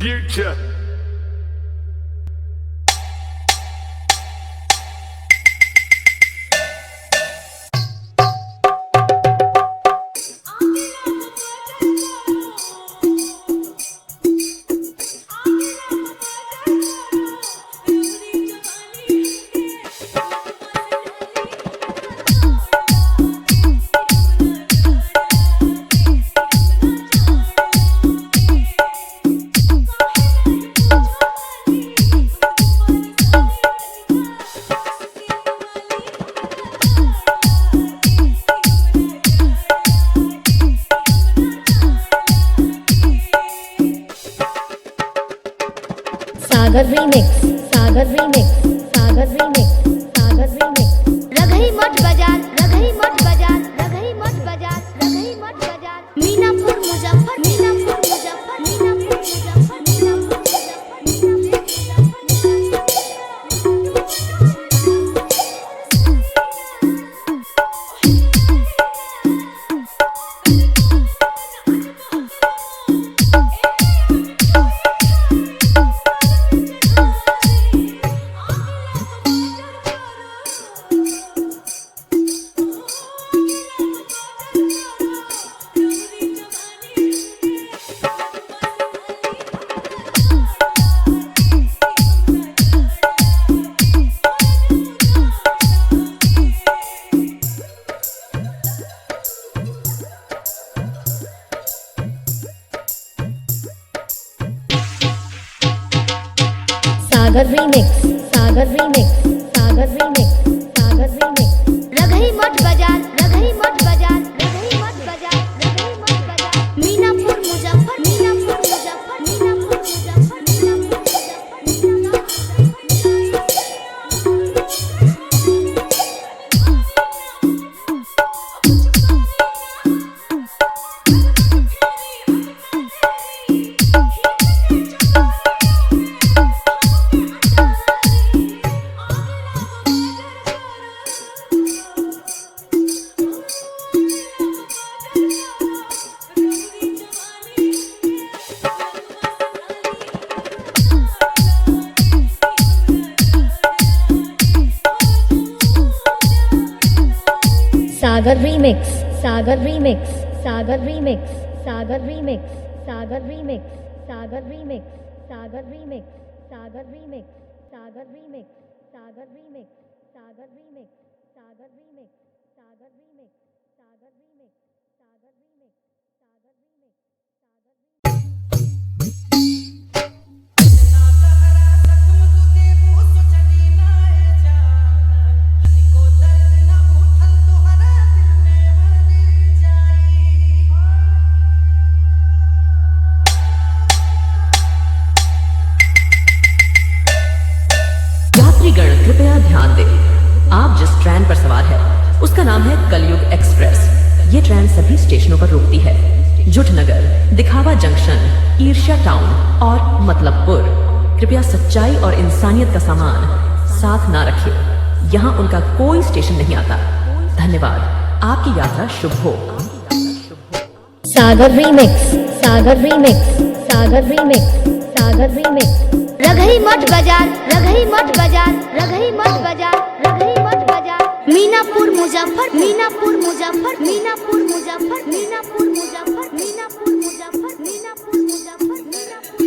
future. सागर remix, सागर remix, सागर remix, सागर remix. रघई मठ बाजार, रघई मठ बाजार, रघई मठ बाजार, रघई मठ बाजार। मीनापुर मुजफ्फर, मीनापुर मुजफ्फर, मीनापुर मुजफ्फर, मीनापुर सागर रीमिक्स, सागर रीमिक्स, सागर रीमिक्स, सागर रीमिक्स। रघई मठ बाजार, रघई मठ बाजार, रघई मठ बाजार, रघई मठ बाजार। मीनापुर मुजफ्फर, मीनापुर मुजफ्फर, मीनापुर मुजफ्फर, मीनापुर सागर रीमिक्स, सागर रीमिक्स, सागर रीमिक्स, सागर रीमिक्स, सागर रीमिक्स, सागर रीमिक्स, सागर रीमिक्स, सागर रीमिक्स, सागर रीमिक्स, सागर रीमिक्स, सागर रीमिक्स, सागर रीमिक्स, सागर रीमिक्स, सागर रीमिक्स, सागर रीमिक्स, सागर यात्रीगण कृपया ध्यान दें। आप जिस ट्रेन पर सवार है उसका नाम है कलयुग एक्सप्रेस। ये ट्रेन सभी स्टेशनों पर रुकती है। जुटनगर, दिखावा जंक्शन, ईर्ष्या टाउन और मतलबपुर। कृपया सच्चाई और इंसानियत का सामान साथ ना रखें। यहाँ उनका कोई स्टेशन नहीं आता। धन्यवाद। आपकी यात्रा शुभ हो। सागर रीमिक्स, सागर रीमिक्स, सागर रीमिक्स, सागर रीमिक्स। रघई मठ बाजार, रघई मठ बाजार, रघई मठ बाजार, रघई मठ बाजार। मीनापुर मुजफ्फर, मीनापुर मुजफ्फर, मीनापुर मुजफ्फर, मीनापुर मुजफ्फर, मीनापुर मुजफ्फर, मीनापुर मुजफ्फर, मीनापुर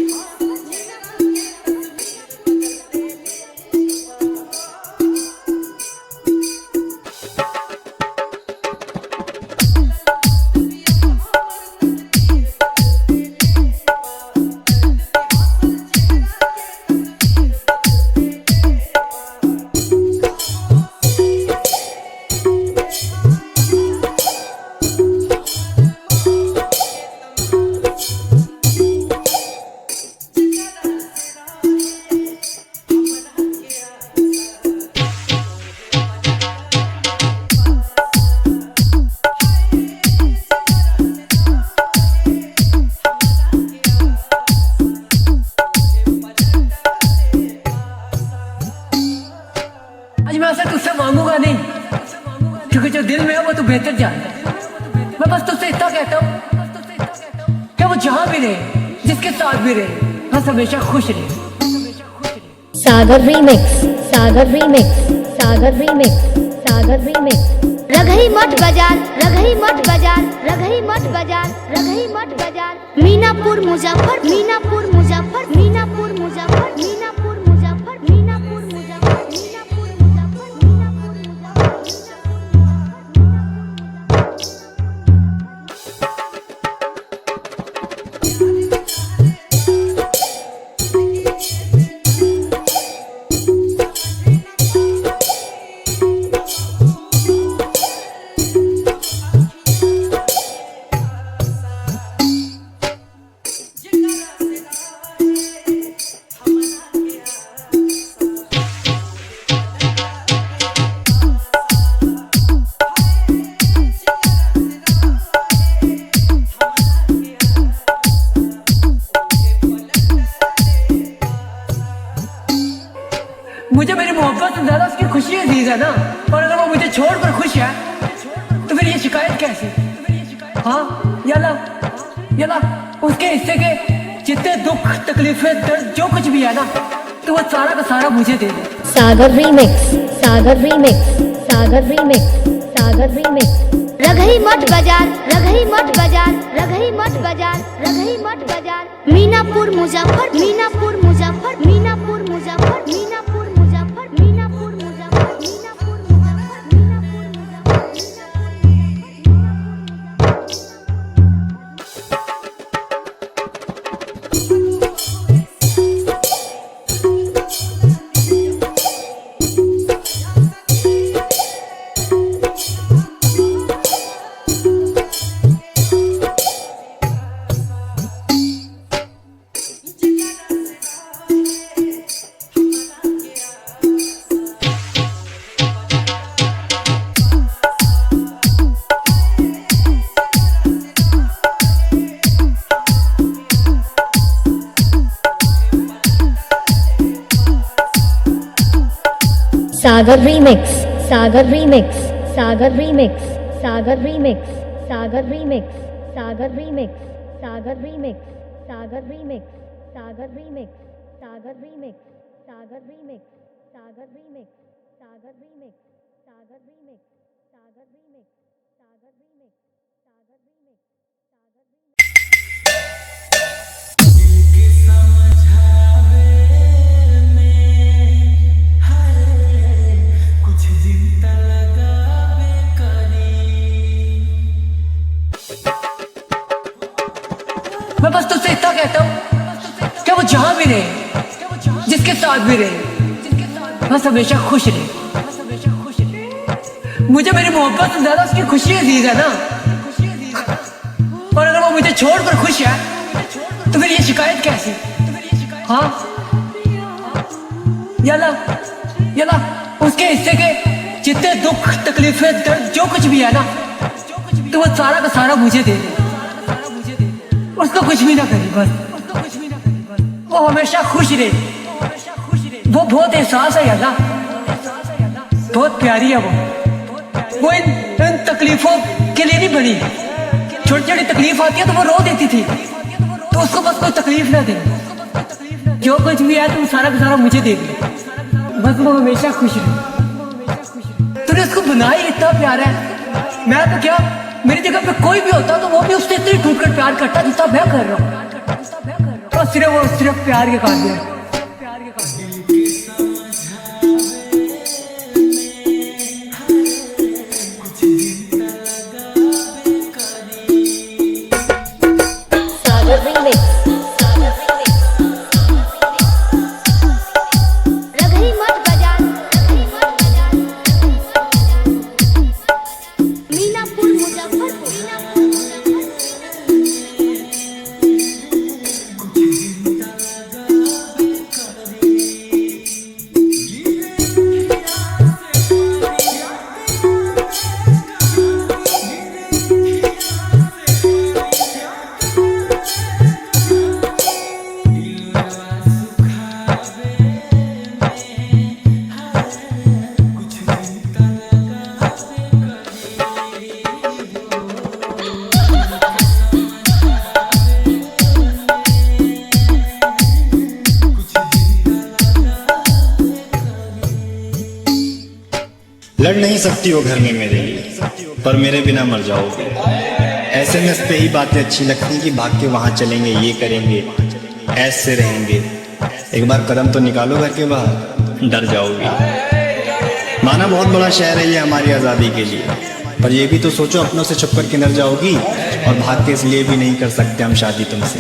बेहतर जाने। मैं बस तुझसे इतना कहता हूँ कि वो जहाँ भी रहे, जिसके साथ भी रहे, बस हमेशा खुश रहे। सागर रीमिक्स, सागर रीमिक्स, सागर रीमिक्स, सागर रीमिक्स। रघई मठ बाजार, रघई मठ बाजार, रघई मठ बाजार, रघई मठ बाजार। मीनापुर मुजफ्फर, मीनापुर मुजफ्फर, मीनापुर मुजफ्फर, मीनापुर मुजफ्फर, मीनापुर मुजफ्फर, मीनापुर मुजफ्फर, मीनापुर मुजफ्फर। मुझे मेरी मोहब्बत से ज्यादा उसकी खुशी अजीज है ना। और अगर वो मुझे छोड़कर खुश है तो फिर ये शिकायत कैसी? हाँ यला उसके हिस्से के जितने दुख तकलीफें दर्द जो कुछ भी है ना, तो वो सारा का सारा मुझे दे दे। सागर रीमिक्स, सागर रीमिक्स, सागर रीमिक्स, सागर रीमिक्स। रघई मठ बाजार, रघई मठ बाजार, रघई मठ बाजार, रघई मठ बाजार। मीनापुर मुजफ्फर, मीनापुर मुजफ्फर, मीनापुर मुजफ्फर, मीनापुर मुजफ्फर, मीनापुर मुजफ्फर, मीनापुर मुजफ्फर, मीनापुर सागर रीमिक्स, सागर रीमिक्स, सागर रीमिक्स, सागर रीमिक्स, सागर रीमिक्स, सागर रीमिक्स, सागर रीमिक्स, सागर रीमिक्स, सागर रीमिक्स, सागर रीमिक्स, सागर रीमिक्स, सागर रीमिक्स, सागर रीमिक्स, सागर रीमिक्स, सागर रीमिक्स, सागर रीमिक्स, सागर रीमिक्स, सागर रीमिक्स। मैं बस तुझसे इतना कहता हूँ कि वो जहां भी रहे, जिसके साथ भी रहे, बस हमेशा खुश रहे। मुझे मेरी मोहब्बत से ज्यादा उसकी खुशी अजीज है ना। और अगर वो मुझे छोड़कर खुश है तो फिर ये शिकायत कैसी? हाँ यला उसके हिस्से के जितने दुख तकलीफें दर्द जो कुछ भी है ना, तो वो सारा का सारा मुझे दे दे। उसको कुछ भी ना करी, बस वो हमेशा खुश रहे। वो बहुत एहसास है यार, बहुत प्यारी है वो इन तकलीफों के लिए नहीं बनी। छोटी छोटी तकलीफ आती है तो वो रो देती थी, तो उसको बस कोई तकलीफ ना दे। जो कुछ भी है तुम सारा का सारा मुझे दे दे, बस वो हमेशा खुश रहे। तूने उसको बनाई इतना प्यारा है। मैं तो क्या, मेरी जगह पे कोई भी होता तो वो भी उससे इतनी टूट कर प्यार करता जितना मैं कर रहा हूँ। और सिर्फ प्यार के काबिल है। सागर रीमिक्स, रघई मठ बाजार, रघई मठ बाजार, मीनापुर मुजफ्फर, मीनापुर मुजफ्फर। लड़ नहीं सकती हो घर में मेरे लिए, पर मेरे बिना मर जाओगे। SMS पे ही बातें अच्छी लगती कि भाग के वहाँ चलेंगे, ये करेंगे, ऐसे रहेंगे। एक बार कदम तो निकालो घर के बाहर, डर जाओगे। माना बहुत बड़ा शहर है ये हमारी आज़ादी के लिए, पर ये भी तो सोचो अपनों से छुप कर किधर जाओगी। और भाग के इसलिए भी नहीं कर सकते हम शादी तुमसे,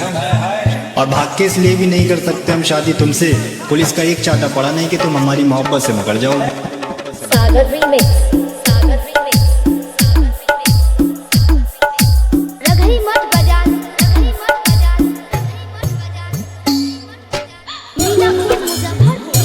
और भाग के इसलिए भी नहीं कर सकते हम शादी तुमसे, पुलिस का एक चाटा पड़ा नहीं कि तुम हमारी मोहब्बत से मुकर जाओगे। सागर रीमिक्स, सागर रीमिक्स, रघई मठ बाजार, रघई मठ बाजार, मीनापुर मुजफ्फरपुर।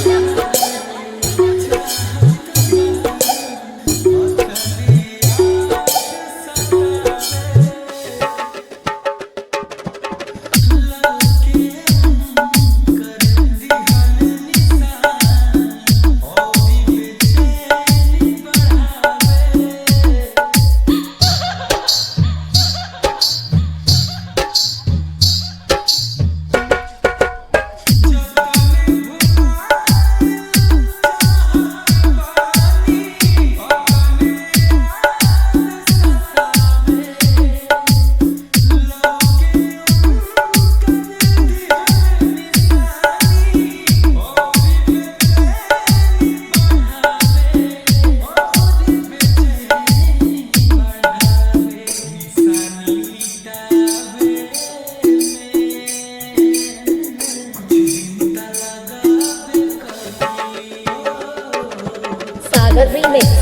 सागर रीमिक्स,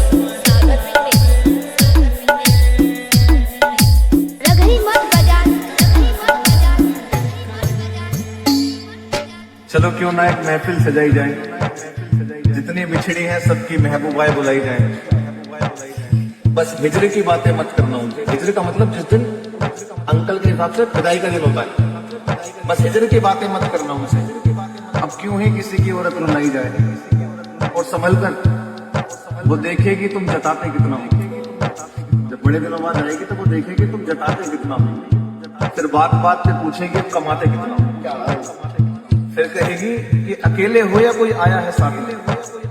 सागर रीमिक्स, रघई मठ बाजार, रघई मठ बाजार। चलो क्यों ना एक महफिल सजाई जाए, जितनी बिछड़ी हैं सबकी महबूबाएं बुलाई जाए। बस हिजरे की बातें मत करना उनसे। हिजरे का मतलब जिस दिन अंकल के हिसाब से विदाई का दिन होता है, बस हिजरे की बातें मत करना उनसे। अब क्यों ही किसी की औरत रुलाई जाए, और संभल कर वो देखेगी तुम जताते कितना हो। जब बड़े दिनों बाद आएगी तो वो देखेगी तुम जताते कितना हो। फिर बात बात पे पूछेगी कमाते कितना हो। फिर कहेगी कि अकेले हो या कोई आया है साथ में,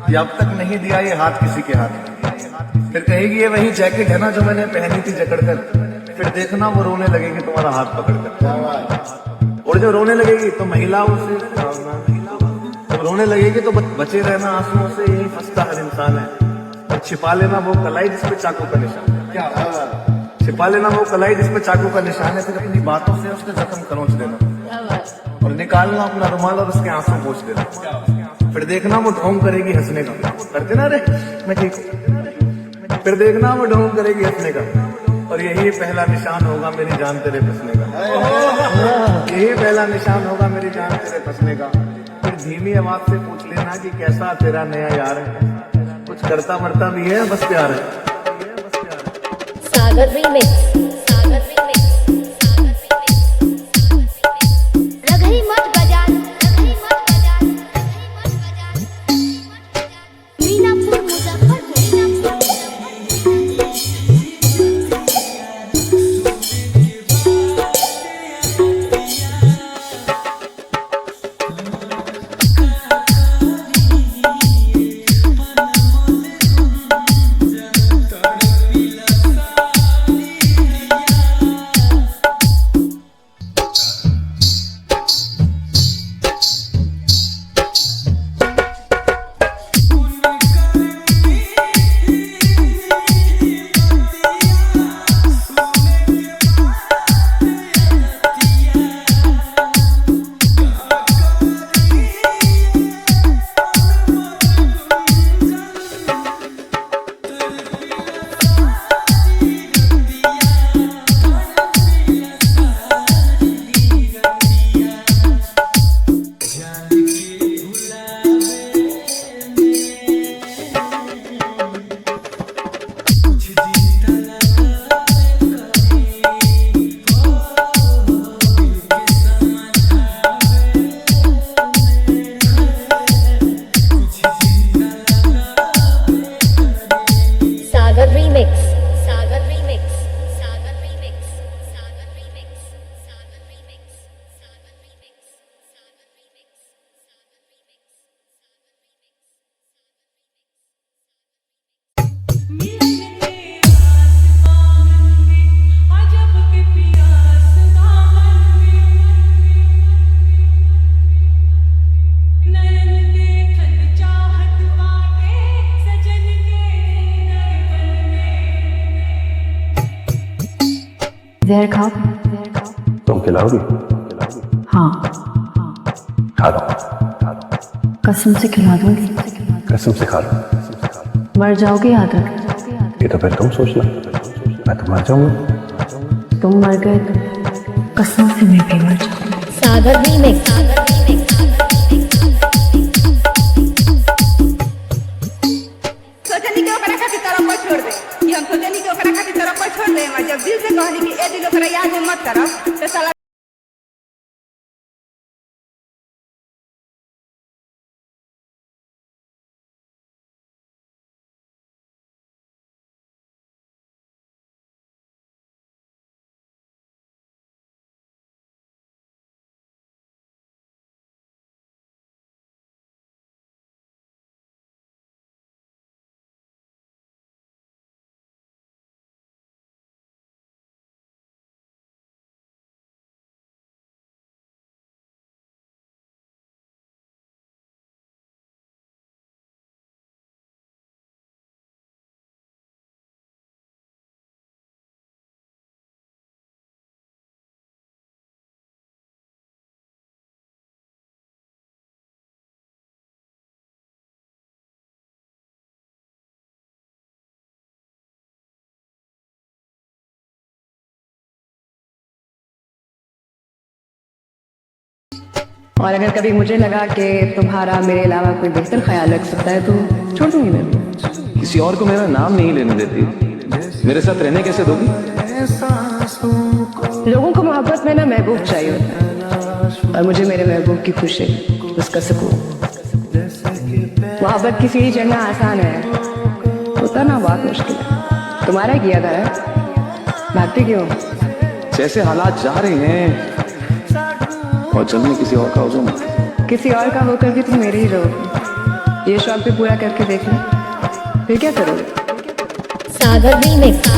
या अब तक नहीं दिया ये हाथ किसी के हाथ। फिर कहेगी ये वही जैकेट है ना जो मैंने पहनी थी जकड़ कर। फिर देखना वो रोने लगेगी तुम्हारा हाथ पकड़ कर। और जब रोने लगेगी तो महिलाओं से, जब रोने लगेगी तो बचे रहना आंसुओं से, यही फंसता हर इंसान है। और छिपा लेना वो कलाई जिसपे चाकू का निशान है। क्या छिपा लेना वो कलाई जिसपे चाकू का निशान है। फिर अपनी बातों से उसके जख्म खरोंच देना, और निकालना अपना रुमाल और उसके आंसू पोंछ देना। फिर देखना वो ढोंग करेगी हंसने का, करते ना रे मैं ठीक हूँ। फिर देखना वो ढोंग करेगी हंसने का, और यही पहला निशान होगा मेरी जान तेरे फंसने का। यही पहला निशान होगा मेरी जान तेरे फंसने का। फिर धीमी आवाज से पूछ लेना कि कैसा तेरा नया यार है, कुछ करता मरता भी है बस प्यार है। सागर रीमिक्स, सागर रीमिक्स, रघई मठ बाजार, रघई मठ बाजार, रघई मठ बाजार। मीनापुर मुजफ्फरपुर। जहर खाओ। तुम खिलाओगी? हाँ, खा लो। कसम से खिला दूंगी। कसम से खा लो। मर जाओगे याद रख। ये तो फिर तुम सोचना, मैं तो मर जाऊंगा। तुम मर गए तो कसम से मैं भी मर जाऊंगी। सागर रीमिक्स। सोचनी के ओकरा खातिर तरफ पर छोड़ दे कि हम सोचनी के ओकरा खातिर तरफ पर छोड़ दे मैं जब दिल से कहनी कि ए दिल ओकरा याद में मत करब तो साला और अगर कभी मुझे लगा कि तुम्हारा मेरे अलावा कोई बेहतर ख्याल रख सकता है तो छोड़ दूंगी मैं भी। किसी और को मेरा नाम नहीं लेने देती, मेरे साथ रहने कैसे दोगी? लोगों को मोहब्बत में ना महबूब चाहिए होता है, और मुझे मेरे महबूब की खुशी, उसका सुकून। मोहब्बत की सीढ़ी चढ़ना आसान है, उतरना बहुत मुश्किल है। तुम्हारा किया था है? भागते क्यों? जैसे हालात जा रहे हैं और जल्द में किसी और का हो जाऊंगा। किसी और का होकर भी तुम मेरे ही रहोगे। ये शौक भी पूरा करके देख लो, फिर क्या करोगे? सागर रीमिक्स।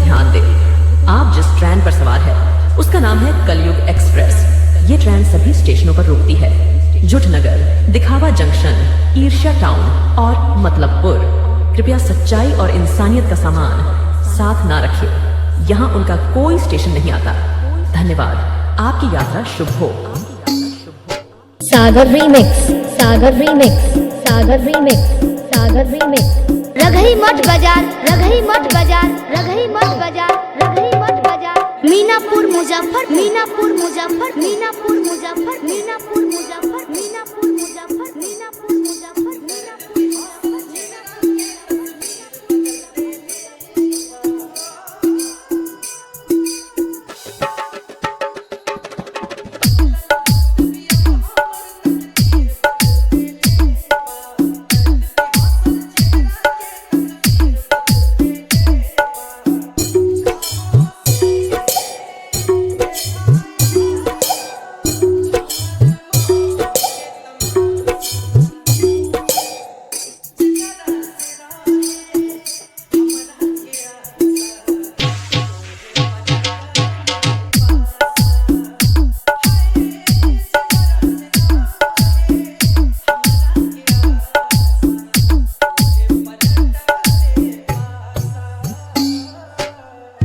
ध्यान दें। आप जिस ट्रेन पर सवार है उसका नाम है कलयुग एक्सप्रेस। ये ट्रेन सभी स्टेशनों पर रुकती है। जुटनगर, दिखावा जंक्शन, ईर्ष्या टाउन और मतलबपुर। कृपया सच्चाई और इंसानियत का सामान साथ ना रखिए। यहाँ उनका कोई स्टेशन नहीं आता। धन्यवाद। आपकी यात्रा शुभ हो। सागर रीमिक्स, सागर रीमिक्स, सागर रीमिक्स, सागर रीमिक्स। रघई मठ बाजार, रघई मठ बाजार, रघई मठ बाजार, रघई मठ बाजार। मीनापुर मुजफ्फर, मीनापुर मुजफ्फर, मीनापुर मुजफ्फर, मीनापुर मुजफ्फर, मीनापुर मुजफ्फर, मीनापुर मुजफ्फर,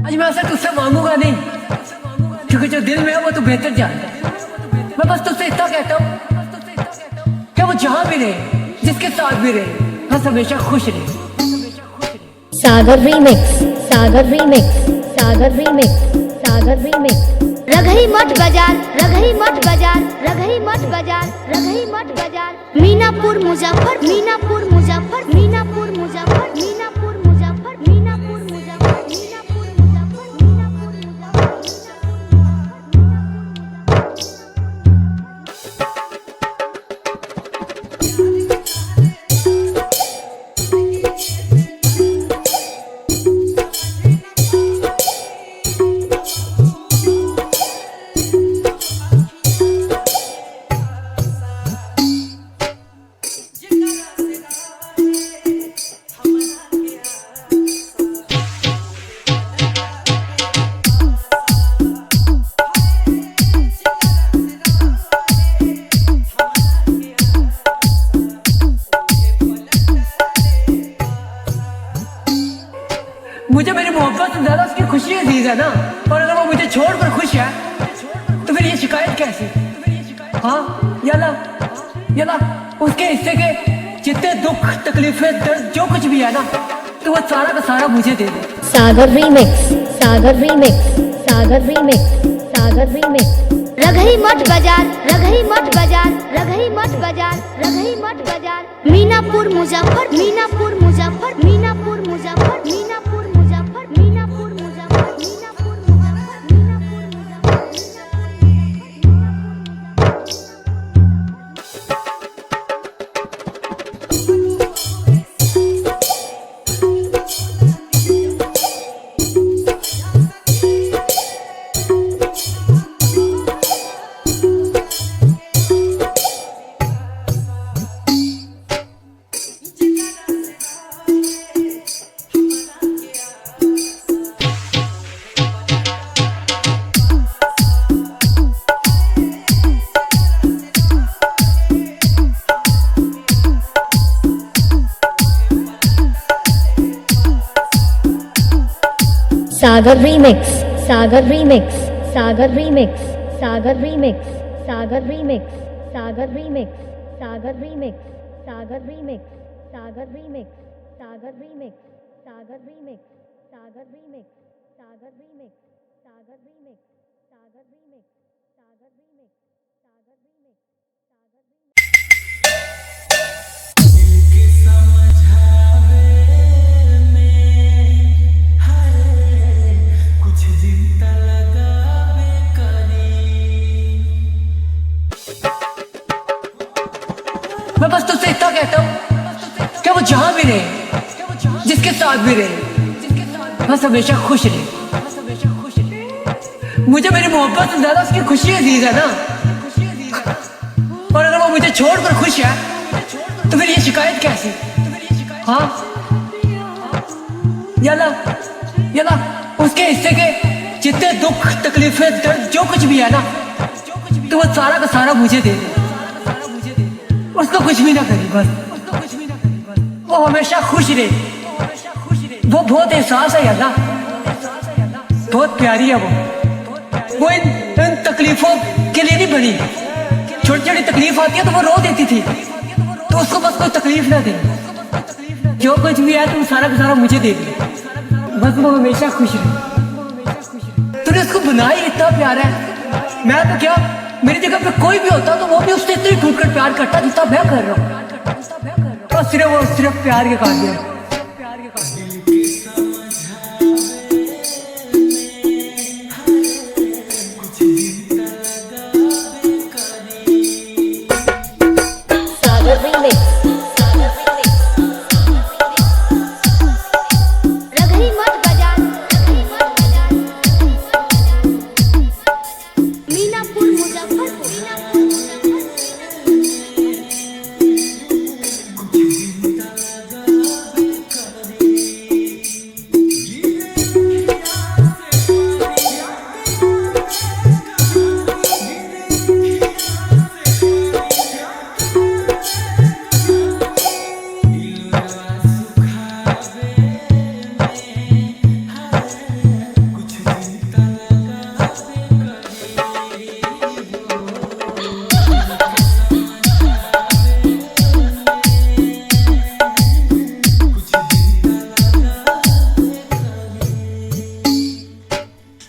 आज मैं ऐसा तुझसे मांगूंगा नहीं, क्योंकि जो दिल में है वो तू बेहतर जानता है। मैं बस तुझसे इतना कहता हूँ कि वो जहाँ भी रहे, जिसके साथ भी रहे, बस हमेशा खुश रहे। सागर रीमिक्स, सागर रीमिक्स, सागर रीमिक्स, सागर रीमिक्स। रघई मठ बाजार, रघई मठ बाजार, रघई मठ बाजार, रघई मठ बाजार। मीनापुर मुजफ्फर, मीनापुर मुजफ्फर, मीनापुर मुजफ्फर, मीनापुर मुजफ्फर, मीनापुर मुजफ्फर, मीनापुर मुजफ्फर, मीनापुर मुजफ्फर। मुझे मेरी मोहब्बत से ज्यादा उसकी खुशी अजीज है ना, और अगर वो मुझे छोड़कर खुश है तो फिर ये शिकायत कैसी? हाँ यला उसके हिस्से के जितने दुख तकलीफें दर्द जो कुछ भी है ना, तो वो सारा का सारा मुझे दे दे। सागर रीमिक्स, सागर रीमिक्स, सागर रीमिक्स, सागर रीमिक्स। रघई मठ बाजार, रघई मठ बाजार, रघई मठ बाजार, रघई मठ बाजार। मीनापुर मुजफ्फर, मीनापुर मुजफ्फर, मीनापुर मुजफ्फर, मीनापुर मुजफ्फर, मीनापुर मुजफ्फर, मीनापुर मुजफ्फर, मीनापुर मुजफ्फर। सागर रीमिक्स, सागर रीमिक्स, सागर रीमिक्स, सागर रीमिक्स, सागर रीमिक्स, सागर रीमिक्स, सागर रीमिक्स, सागर रीमिक्स, सागर रीमिक्स, सागर रीमिक्स, सागर रीमिक्स, सागर रीमिक्स, सागर रीमिक्स, सागर रीमिक्स, सागर रीमिक्स, सागर रीमिक्स, सागर रीमिक्स, सागर रीमिक्स। मैं बस तुझसे इतना कहता हूँ कि वो जहाँ भी रहे, जिसके साथ भी रहे, बस हमेशा खुश रहे। मुझे मेरी मोहब्बत से ज्यादा उसकी खुशी अजीज है ना, और अगर वो मुझे छोड़कर खुश है तो फिर ये शिकायत कैसी? हाँ ये ना उसके हिस्से के जितने दुख तकलीफें दर्द जो कुछ भी है ना, तो वो सारा का सारा मुझे दे दे, उसको कुछ भी ना करी बस, वो हमेशा खुश रहे, वो बहुत एहसास है अल्लाह, बहुत प्यारी है वो इन तकलीफों के लिए नहीं बनी। छोटी छोटी तकलीफ आती है तो वो रो देती थी, तो उसको बस कोई तकलीफ ना दे, जो कुछ भी है तुम सारा का सारा मुझे दे दे, बस वो हमेशा खुश रहे। तूने उसको बनाई इतना प्यार है, मैं तो क्या, मेरी जगह पे कोई भी होता तो वो भी उससे इतनी टूट कर प्यार करता जितना मैं कर रहा हूँ, और सिर्फ प्यार के काबिल है। सागर रीमिक्स रघई मठ बाजार, मीनापुर मुजफ्फरपुर।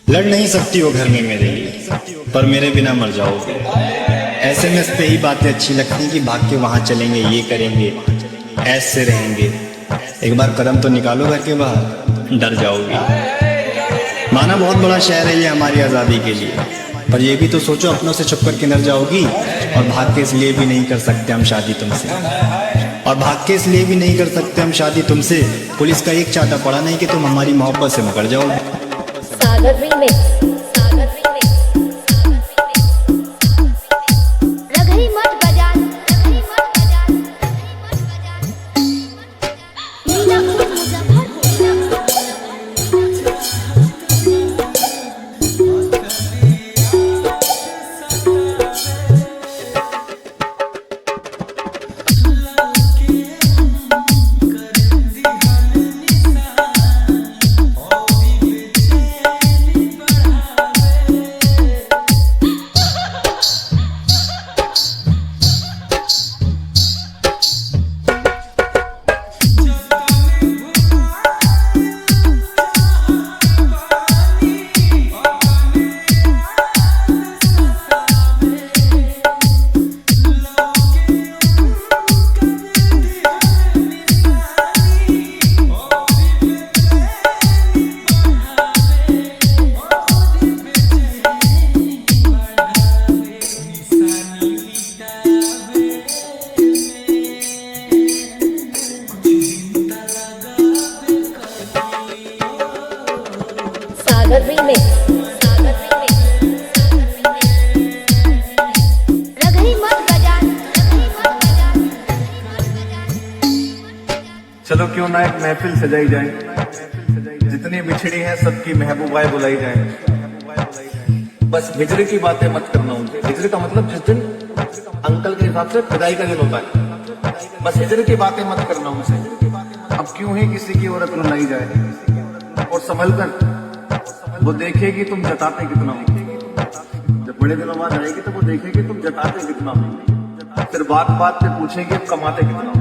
लड़ नहीं सकती हो घर में मेरे लिए, पर मेरे बिना मर जाओगे। SMS पे ही बातें अच्छी लगती कि भाग के वहां चलेंगे, ये करेंगे, ऐसे रहेंगे। एक बार कदम तो निकालो घर के बाहर, डर जाओगी। माना बहुत बड़ा शहर है ये हमारी आज़ादी के लिए, पर ये भी तो सोचो अपनों से छुप कर किधर जाओगी। और भाग के इसलिए भी नहीं कर सकते हम शादी तुमसे, और भाग के इसलिए भी नहीं कर सकते हम शादी तुमसे, पुलिस का एक चाटा पड़ा नहीं कि तुम हमारी मोहब्बत से मुकर जाओगे। सागर रीमिक्स रघई मठ बाजार, मीनापुर मुजफ्फरपुर। सागर रीमिक्स रघई मठ बाजार, चलो क्यों ना एक महफिल सजाई जाए, जितनी बिछड़ी हैं सबकी महबूबाएं बुलाई जाए। बस हिजरे की बातें मत करना उनसे। हिजरे का मतलब जिस दिन अंकल के हिसाब से विदाई का दिन होता है, बस हिजरे की बातें मत करना उनसे। अब क्यों ही किसी की औरत रुलाई जाए, और संभल कर वो देखेगी तुम जताते कितना हो। जब बड़े दिनों बाद आएगी तो वो देखेगी तुम जताते कितना हो, फिर बात बात पे पूछेगी अब कमाते कितना हो।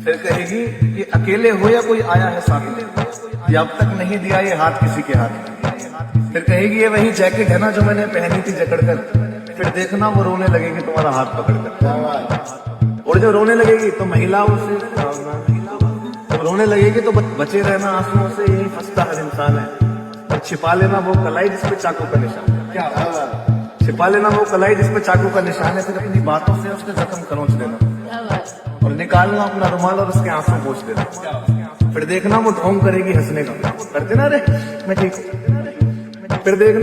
फिर कहेगी कि अकेले हो या कोई आया है साथ में, या अब तक नहीं दिया ये हाथ किसी के हाथ। फिर कहेगी ये वही जैकेट है ना जो मैंने पहनी थी जकड़ कर। फिर देखना वो रोने लगेगी तुम्हारा हाथ पकड़ कर, और जब रोने लगेगी तो महिलाओं से, जब रोने लगेगी तो बचे रहना आंसुओं से, यही फंसता हर इंसान है। और छिपा लेना वो कलाई जिसपे चाकू का निशान है, छिपा लेना वो कलाई जिसपे चाकू का निशान है। फिर अपनी बातों से उसके जख्म खरोंच देना, और निकालना अपना रुमाल और उसके आंसू पोंछ देना। फिर देखना वो ढोंग करेगी हंसने का, करते ना रे मैं ठीक हूँ। फिर देखना